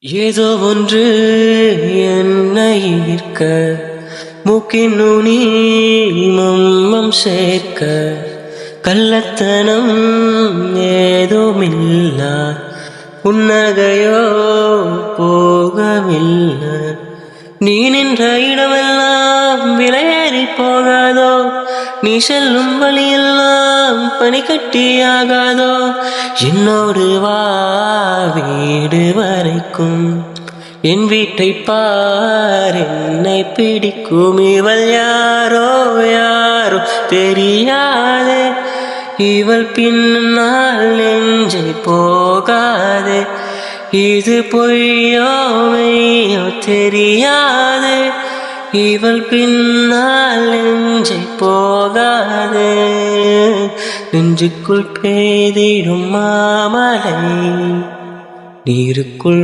ஏதோ ஒன்று என்னை ஈர்க்க, மூக்கின் நுனி மம்மம் சேர்க்க, கள்ளத்தனம் ஏதுமில்லா புன்னகையோ போகவில்லை. நீ நின்ற இடமெல்லாம் விலையேறி போகாதோ, நீ செல்லும் வழியெல்லாம் பனிக்கட்டியாகாதோ. என்னோடு வா வீடு வரைக்கும், என் வீட்டை பார் என்னை பிடிக்கும். இவள் யாரோ யாரோ தெரியாதே, இவள் பின்னால் நெஞ்சை போகாதே. இது பொய்யோ மெய்யோ தெரியாதே, இவள் பின்னால் நெஞ்சை போகாதே. நெஞ்சுக்குள் பெய்திடும் மாமலை நீருக்குள்